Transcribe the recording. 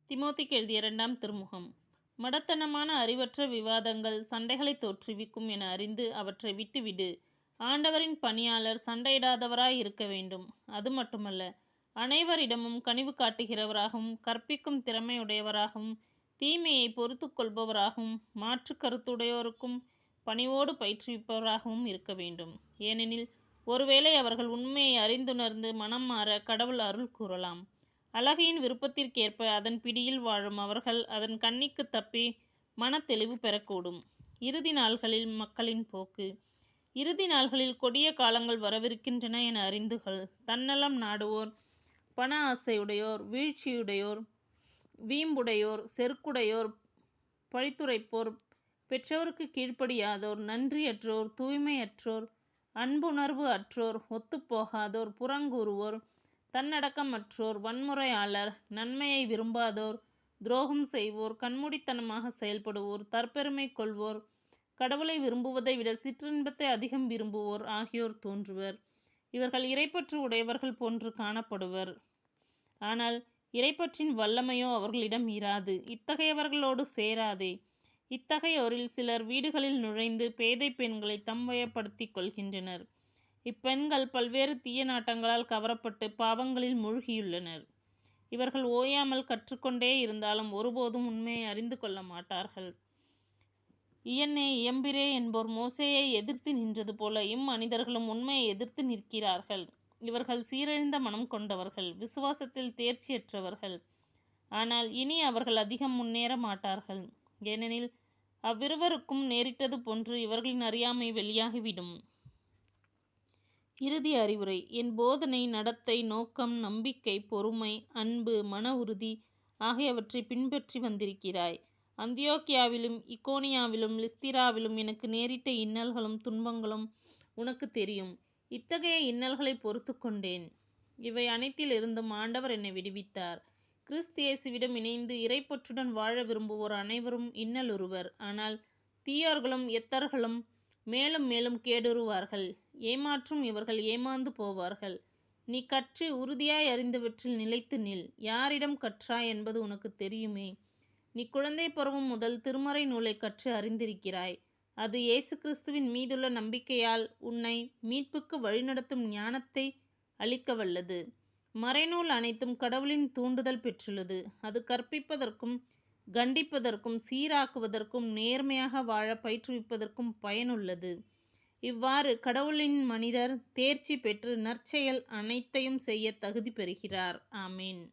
திமோத்திக்கு எழுதிய 2ஆம் திருமுகம். மடத்தனமான அறிவற்ற விவாதங்கள் சண்டைகளை தோற்றுவிக்கும் என அறிந்து அவற்றை விட்டுவிடு. ஆண்டவரின் பணியாளர் சண்டையிடாதவராய் இருக்க வேண்டும். அது மட்டுமல்ல, அனைவரிடமும் கனிவு காட்டுகிறவராகவும் கற்பிக்கும் திறமையுடையவராகவும் தீமையை பொறுத்து கொள்பவராகவும் மாற்று கருத்துடையோருக்கும் பணிவோடு பயிற்றுவிப்பவராகவும் இருக்க வேண்டும். ஏனெனில் ஒருவேளை அவர்கள் உண்மையை அறிந்துணர்ந்து மனம் மாற கடவுள் அருள் கூறலாம். அழகையின் விருப்பத்திற்கேற்ப அதன் பிடியில் வாழும் அவர்கள் அதன் கண்ணிக்கு தப்பி மனத்தெளிவு பெறக்கூடும். இறுதி நாள்களில் மக்களின் போக்கு. இறுதி நாள்களில் கொடிய காலங்கள் வரவிருக்கின்றன என அறிந்துகள். தன்னலம் நாடுவோர், பண ஆசையுடையோர், வீழ்ச்சியுடையோர், வீம்புடையோர், செருக்குடையோர், பழித்துரைப்போர், பெற்றோருக்கு கீழ்ப்படியாதோர், நன்றியற்றோர், தூய்மையற்றோர், அன்புணர்வு அற்றோர், ஒத்துப்போகாதோர், புறங்கூறுவோர், தன்னடக்கமற்றோர், வன்முறையாளர், நன்மையை விரும்பாதோர், துரோகம் செய்வோர், கண்மூடித்தனமாக செயல்படுவோர், தற்பெருமை கொள்வோர், கடவுளை விரும்புவதை விட சிற்றின்பத்தை அதிகம் விரும்புவோர் ஆகியோர் தோன்றுவர். இவர்கள் இறைப்பற்று உடையவர்கள் போன்று காணப்படுவர். ஆனால் இறைப்பற்றின் வல்லமையோ அவர்களிடம் இராது. இத்தகையவர்களோடு சேராதே. இத்தகையோரில் சிலர் வீடுகளில் நுழைந்து பேதை பெண்களை தம்வயப்படுத்திக் கொள்கின்றனர். இப்பெண்கள் பல்வேறு தீய நாட்டங்களால் கவரப்பட்டு பாவங்களில் மூழ்கியுள்ளனர். இவர்கள் ஓயாமல் கற்றுக்கொண்டே இருந்தாலும் ஒருபோதும் உண்மையை அறிந்து கொள்ள மாட்டார்கள். இயன்னே இயம்பிரே என்போர் மோசேயை எதிர்த்து நின்றது போல இம்மனிதர்களும் உண்மையை எதிர்த்து நிற்கிறார்கள். இவர்கள் சீரழிந்த மனம் கொண்டவர்கள், விசுவாசத்தில் தேர்ச்சியற்றவர்கள். ஆனால் இனி அவர்கள் அதிகம் முன்னேற மாட்டார்கள். ஏனெனில் அவ்விருவருக்கும் நேரிட்டது போன்று இவர்களின் அறியாமை வெளியாகிவிடும். இறுதி அறிவுரை. என் போதனை, நடத்தை, நோக்கம், நம்பிக்கை, பொறுமை, அன்பு, மன உறுதி ஆகியவற்றை பின்பற்றி வந்திருக்கிறாய். அந்தியோக்கியாவிலும் இக்கோனியாவிலும் லிஸ்திராவிலும் எனக்கு நேரிட்ட இன்னல்களும் துன்பங்களும் உனக்கு தெரியும். இத்தகைய இன்னல்களை பொறுத்து கொண்டேன். இவை அனைத்திலிருந்தும் ஆண்டவர் என்னை விடுவித்தார். கிறிஸ்து இயேசுவிடம் இணைந்து இறைப்பற்றுடன் வாழ விரும்புவோர் அனைவரும் இன்னலுறுவர். ஆனால் தீயோர்களும் எத்தர்களும் மேலும் மேலும் கேடுறுவார்கள். ஏமாற்றும் இவர்கள் ஏமாந்து போவார்கள். நீ கற்று உறுதியாய் அறிந்தவற்றில் நிலைத்து நில். யாரிடம் கற்றாய் என்பது உனக்கு தெரியுமே. நீ குழந்தை பருவம் முதல் திருமறை நூலை கற்று அறிந்திருக்கிறாய். அது இயேசு கிறிஸ்துவின் மீதுள்ள நம்பிக்கையால் உன்னை மீட்புக்கு வழிநடத்தும் ஞானத்தை அளிக்க வல்லது. மறைநூல் அனைத்தும் கடவுளின் தூண்டுதல் பெற்றுள்ளது. அது கற்பிப்பதற்கும் கண்டிப்பதற்கும் சீராக்குவதற்கும் நேர்மையாக வாழ பயிற்றுவிப்பதற்கும் பயனுள்ளது. இவ்வாறு கடவுளின் மனிதர் தேர்ச்சி பெற்று நற்செயல் அனைத்தையும் செய்ய தகுதி பெறுகிறார். ஆமீன்.